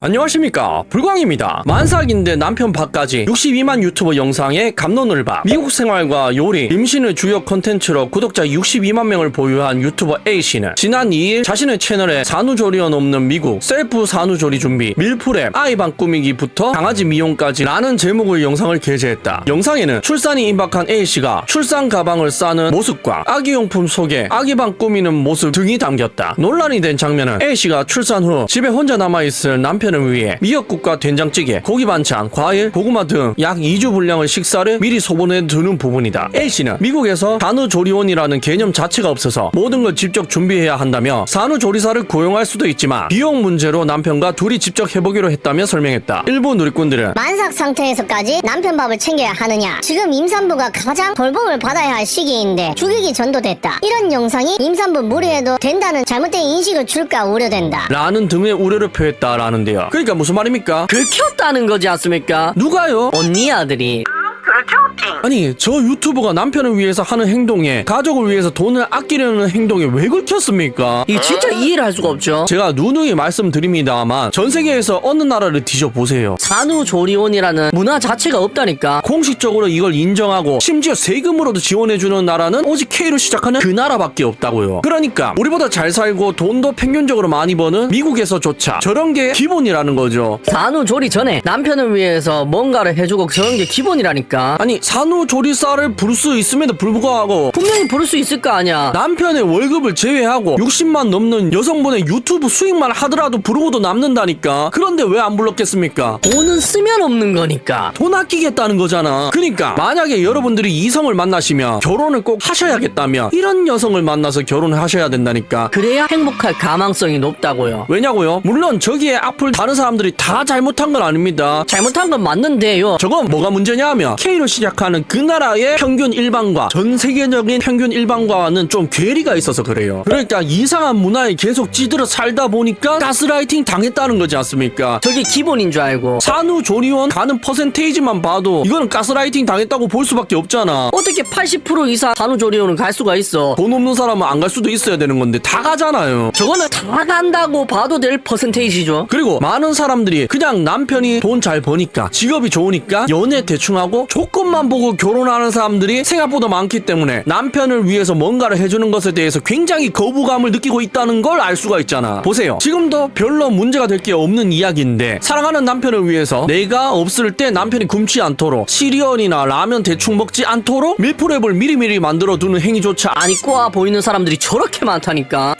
안녕하십니까, 불광입니다. 만삭인데 남편 밥까지 62만 유튜버 영상에 갑론을박, 미국 생활과 요리, 임신을 주요 컨텐츠로 구독자 62만 명을 보유한 유튜버 A씨는 지난 2일 자신의 채널에 산후조리원 없는 미국, 셀프 산후조리 준비, 밀프렙, 아이방 꾸미기부터 강아지 미용까지 라는 제목의 영상을 게재했다. 영상에는 출산이 임박한 A씨가 출산 가방을 싸는 모습과 아기용품 소개, 아기방 꾸미는 모습 등이 담겼다. 논란이 된 장면은 A씨가 출산 후 집에 혼자 남아있을 남편을 위해 미역국과 된장찌개, 고기 반찬, 과일, 고구마 등 약 2주 분량의 식사를 미리 소분해 두는 부분이다. A씨는 미국에서 산후조리원이라는 개념 자체가 없어서 모든 걸 직접 준비해야 한다며 산후조리사를 고용할 수도 있지만 비용 문제로 남편과 둘이 직접 해보기로 했다며 설명했다. 일부 누리꾼들은 만삭 상태에서까지 남편 밥을 챙겨야 하느냐, 지금 임산부가 가장 돌봄을 받아야 할 시기인데 죽이기 전도됐다, 이런 영상이 임산부 무리해도 된다는 잘못된 인식을 줄까 우려된다 라는 등의 우려를 표했다라는데요. 그러니까 무슨 말입니까? 긁혔다는 거지 않습니까? 누가요? 언니 아들이. 아니, 저 유튜버가 남편을 위해서 하는 행동에, 가족을 위해서 돈을 아끼려는 행동에 왜 긁혔습니까? 이거 진짜 이해를 할 수가 없죠. 제가 누누이 말씀드립니다만 전 세계에서 어느 나라를 뒤져보세요. 산후조리원이라는 문화 자체가 없다니까. 공식적으로 이걸 인정하고 심지어 세금으로도 지원해주는 나라는 오직 K로 시작하는 그 나라밖에 없다고요. 그러니까 우리보다 잘 살고 돈도 평균적으로 많이 버는 미국에서조차 저런 게 기본이라는 거죠. 산후조리 전에 남편을 위해서 뭔가를 해주고 저런 게 기본이라니까. 아니, 산후조리사를 부를 수 있음에도 불구하고 분명히 부를 수 있을 거 아니야. 남편의 월급을 제외하고 60만 넘는 여성분의 유튜브 수익만 하더라도 부르고도 남는다니까. 그런데 왜 안 불렀겠습니까? 돈은 쓰면 없는 거니까. 돈 아끼겠다는 거잖아. 그러니까 만약에 여러분들이 이성을 만나시면 결혼을 꼭 하셔야겠다면 이런 여성을 만나서 결혼을 하셔야 된다니까. 그래야 행복할 가망성이 높다고요. 왜냐고요? 물론 저기에 앞을 다른 사람들이 다 잘못한 건 아닙니다. 잘못한 건 맞는데요. 저건 뭐가 문제냐 하면 K로 시작하는 그 나라의 평균 일반과 전 세계적인 평균 일반과는 좀 괴리가 있어서 그래요. 그러니까 이상한 문화에 계속 찌들어 살다 보니까 가스라이팅 당했다는 거지 않습니까? 저게 기본인 줄 알고. 산후조리원 가는 퍼센테이지만 봐도 이거는 가스라이팅 당했다고 볼 수밖에 없잖아. 어떻게 80% 이상 산후조리원을 갈 수가 있어? 돈 없는 사람은 안 갈 수도 있어야 되는 건데 다 가잖아요. 저거는 다 간다고 봐도 될 퍼센테이지죠. 그리고 많은 사람들이 그냥 남편이 돈 잘 버니까, 직업이 좋으니까 연애 대충 하고 조건만 보고 결혼하는 사람들이 생각보다 많기 때문에 남편을 위해서 뭔가를 해주는 것에 대해서 굉장히 거부감을 느끼고 있다는 걸 알 수가 있잖아. 보세요. 지금도 별로 문제가 될 게 없는 이야기인데 사랑하는 남편을 위해서 내가 없을 때 남편이 굶지 않도록 시리얼이나 라면 대충 먹지 않도록 밀프렙을 미리미리 만들어 두는 행위조차 아니 꼬아 보이는 사람들이 저렇게 많다니까.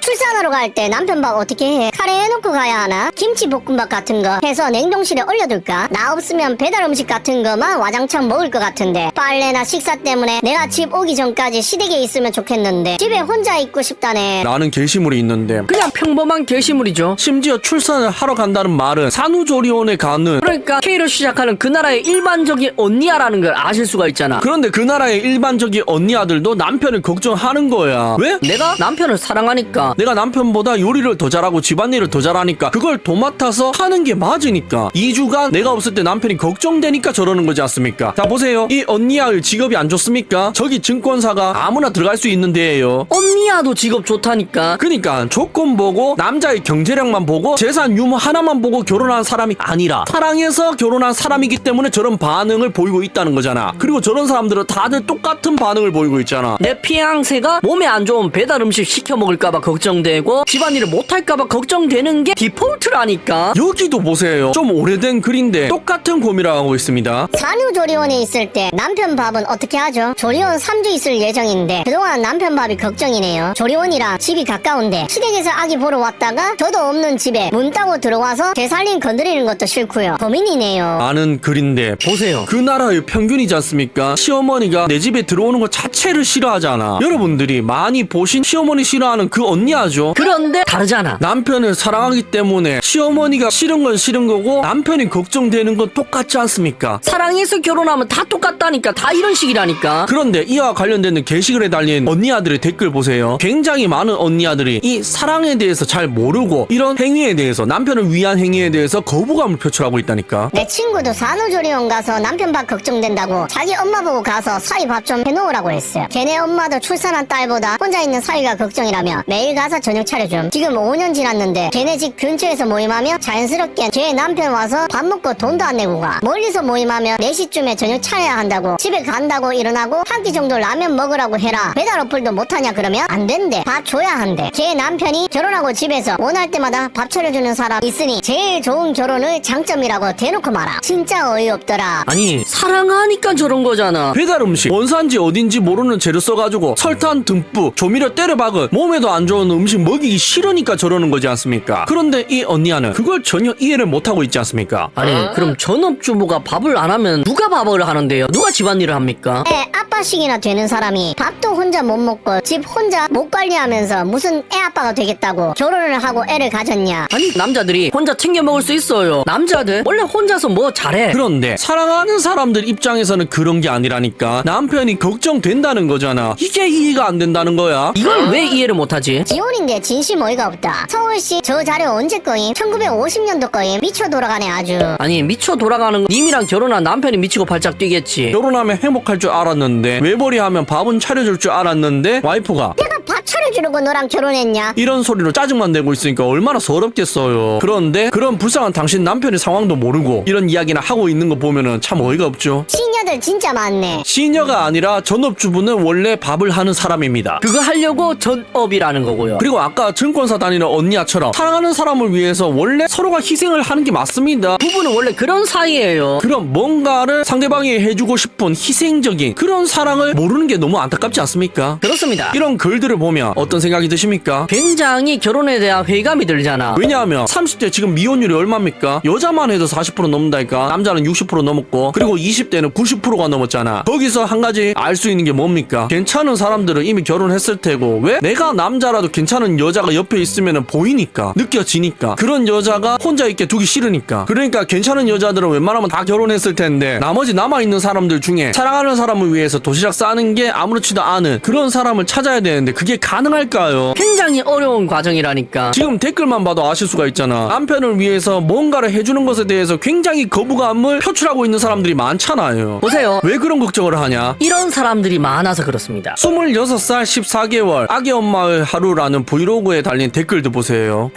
출산하러 갈 때 남편 밥 어떻게 해? 카레 해놓고 가야 하나? 김치볶음밥 같은 거 해서 냉동실에 얼려둘까? 나 없으면 배달 음식 같은 거만 와장창 먹을 것 같은데 빨래나 식사 때문에 내가 집 오기 전까지 시댁에 있으면 좋겠는데 집에 혼자 있고 싶다네 라는 게시물이 있는데, 그냥 평범한 게시물이죠. 심지어 출산을 하러 간다는 말은 산후조리원에 가는, 그러니까 K로 시작하는 그 나라의 일반적인 언니야라는 걸 아실 수가 있잖아. 그런데 그 나라의 일반적인 언니 아들도 남편을 걱정하는 거야. 왜? 내가 남편을 사랑하니까. 내가 남편보다 요리를 더 잘하고 집안일을 더 잘하니까 그걸 도맡아서 하는 게 맞으니까. 2주간 내가 없을 때 남편이 걱정되니까 저러는 거지 않습니까? 자, 보세요. 이 언니야의 직업이 안 좋습니까? 저기 증권사가 아무나 들어갈 수 있는 데예요. 언니야도 직업 좋다니까. 그러니까 조건 보고 남자의 경제력만 보고 재산 유무 하나만 보고 결혼한 사람이 아니라 사랑해서 결혼한 사람이기 때문에 저런 반응을 보이고 있다는 거잖아. 그리고 저런 사람들은 다들 똑같은 반응을 보이고 있잖아. 내 피앙새가 몸에 안 좋은 배달 음식 시켜 먹을까봐 걱정되고 집안일을 못할까봐 걱정되는 게 디폴트라니까. 여기도 보세요. 좀 오래된 글인데 똑같은 고민을 하고 있습니다. 산후조리원에 있을 때 남편 밥은 어떻게 하죠? 조리원 3주 있을 예정인데 그동안 남편 밥이 걱정이네요. 조리원이랑 집이 가까운데 시댁에서 아기 보러 왔다가 저도 없는 집에 문 따고 들어와서 제살림 건드리는 것도 싫고요. 고민이네요. 아는 글인데 보세요. 그 나라의 평균이지 않습니까? 시어머니가 내 집에 들어오는 것 자체를 싫어하잖아. 여러분들이 많이 보신 시어머니 싫어하는 그 언니 아죠? 그런데 다르잖아. 남편을 사랑하기 때문에 시어머니가 싫은 건 싫은 거고 남편이 걱정되는 건 똑같지 않습니까? 사랑해서 결혼하면 다 똑같다니까. 다 이런 식이라니까. 그런데 이와 관련된 게시글에 달린 언니 아들의 댓글 보세요. 굉장히 많은 언니 아들이 이 사랑에 대해서 잘 모르고 이런 행위에 대해서, 남편을 위한 행위에 대해서 거부감을 표출하고 있다니까. 내 친구도 산후조리원 가서 남편 밥 걱정된다고 자기 엄마 보고 가서 사위 밥 좀 해놓으라고 했어요. 걔네 엄마도 출산한 딸보다 혼자 있는 사위가 걱정이라며 매일 가서 저녁 차려줌. 지금 5년 지났는데 걔네 집 근처에서 모임하면 자연스럽게 걔 남편 와서 밥 먹고 돈도 안 내고 가. 멀리서 모임하면 4시쯤에 저녁 차려야 한다고 집에 간다고 일어나고 한 끼 정도 라면 먹으라고 해라. 배달 어플도 못하냐 그러면 안 된대. 밥 줘야 한대. 걔 남편이 결혼하고 집에서 원할 때마다 밥 차려주는 사람 있으니 제일 좋은 결혼을 장점이라고 대놓고 말아. 진짜 어이없더라. 아니 사랑하니까 저런 거잖아. 배달 음식 원산지 어딘지 모르는 재료 써가지고 설탕 듬뿍 조미료 때려박은 몸에도 안 좋은 음식 먹이기 싫으니까 저러는 거지 않습니까? 그런데 이 언니야는 그걸 전혀 이해를 못하고 있지 않습니까? 아니 그럼 전업주부가 밥을 안 하면 누가 밥을 하는데요? 누가 집안일을 합니까? 애 아빠씩이나 되는 사람이 밥도 혼자 못 먹고 집 혼자 못 관리하면서 무슨 애 아빠가 되겠다고 결혼을 하고 애를 가졌냐. 아니 남자들이 혼자 챙겨 먹을 수 있어요. 남자들 원래 혼자서 뭐 잘해. 그런데 사랑하는 사람들 입장에서는 그런 게 아니라니까. 남편이 걱정된다는 거잖아. 이게 이해가 안 된다는 거야. 이걸 왜 이해를 못하지? 기혼인데 진심 어이가 없다. 서울시 저 자료 언제 거임? 1950년도 거임? 미쳐 돌아가네 아주. 아니 미쳐 돌아가는 거 님이랑 결혼한 남편이 미치고 발작 뛰겠지. 결혼하면 행복할 줄 알았는데 외벌이 하면 밥은 차려줄 줄 알았는데 와이프가 내가 밥 차려주려고 너랑 결혼했냐? 이런 소리로 짜증만 내고 있으니까 얼마나 서럽겠어요. 그런데 그런 불쌍한 당신 남편의 상황도 모르고 이런 이야기나 하고 있는 거 보면은 참 어이가 없죠. 시녀들 진짜 많네. 시녀가 아니라 전업주부는 원래 밥을 하는 사람입니다. 그거 하려고 전업이라는 거고요. 그리고 아까 증권사 다니는 언니야처럼 사랑하는 사람을 위해서 원래 서로가 희생을 하는 게 맞습니다. 부부는 원래 그런 사이예요. 그럼 뭔가를 상대방이 해주고 싶은 희생적인 그런 사랑을 모르는 게 너무 안타깝지 않습니까? 그렇습니다. 이런 글들을 보면 어떤 생각이 드십니까? 굉장히 결혼에 대한 회의감이 들잖아. 왜냐하면 30대 지금 미혼율이 얼마입니까? 여자만 해도 40% 넘는다니까. 남자는 60% 넘었고 그리고 20대는 90%가 넘었잖아. 거기서 한 가지 알 수 있는 게 뭡니까? 괜찮은 사람들은 이미 결혼했을 테고 왜? 내가 남자라도 괜찮은 여자가 옆에 있으면 보이니까 느껴지니까 그런 여자가 혼자 있게 두기 싫으니까. 그러니까 괜찮은 여자들은 웬만하면 다 결혼했을 텐데 나머지 남아있는 사람들 중에 사랑하는 사람을 위해서 도시락 싸는 게 아무렇지도 않은 그런 사람을 찾아야 되는데 그게 가능할까요? 굉장히 어려운 과정이라니까. 지금 댓글만 봐도 아실 수가 있잖아. 남편을 위해서 뭔가를 해주는 것에 대해서 굉장히 거부감을 표출하고 있는 사람들이 많잖아요. 보세요. 왜 그런 걱정을 하냐? 이런 사람들이 많아서 그렇습니다. 26살 14개월 아기 엄마의 하루라는 브이로그에 달린 댓글도 보세요.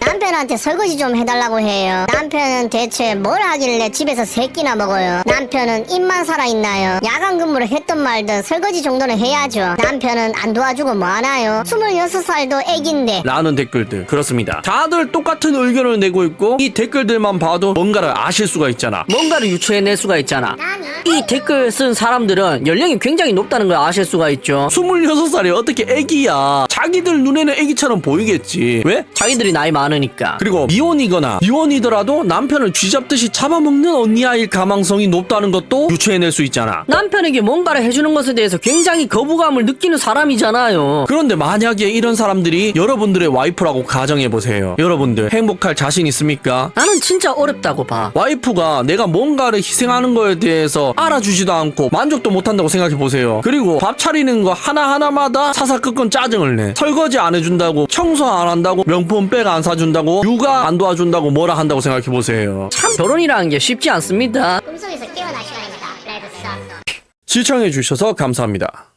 남편한테 설거지 좀 해달라고 해요. 남편은 대체 뭘 하길래 집에서 3끼나 먹어요. 남편은 입만 살아있나요? 야간 근무를 했던 말든 설거지 정도는 해야죠. 남편은 안 도와주고 뭐하나요? 26살도 애긴데. 라는 댓글들. 그렇습니다. 다들 똑같은 의견을 내고 있고 이 댓글들만 봐도 뭔가를 아실 수가 있잖아. 뭔가를 유추해낼 수가 있잖아. 이 댓글 쓴 사람들은 연령이 굉장히 높다는 걸 아실 수가 있죠. 26살이 어떻게 애기야. 자기들 눈에는 애기처럼 보이겠지. 왜? 자기들이 나이 많으니까. 그리고 미혼이거나 미혼이더라도 남편을 쥐잡듯이 잡아먹는 언니아일 가망성이 높다는 것도 유추해낼 수 있잖아. 남편에게 뭔가를 해주는 것에 대해서 굉장히 거부감을 느끼는 사람이잖아요. 그런데 만약에 이런 사람들이 여러분들의 와이프라고 가정해보세요. 여러분들 행복할 자신 있습니까? 나는 진짜 어렵다고 봐. 와이프가 내가 뭔가를 희생하는 거에 대해서 알아주지도 않고 만족도 못한다고 생각해보세요. 그리고 밥 차리는 거 하나하나마다 사사건건 짜증을 내. 설거지 안 해준다고, 청소 안 한다고, 명품백 안 사준다고, 육아 안 도와준다고 뭐라 한다고 생각해보세요. 참 결혼이라는 게 쉽지 않습니다. 꿈속에서 깨어날 시간입니다. 레드 썬. 시청해주셔서 감사합니다.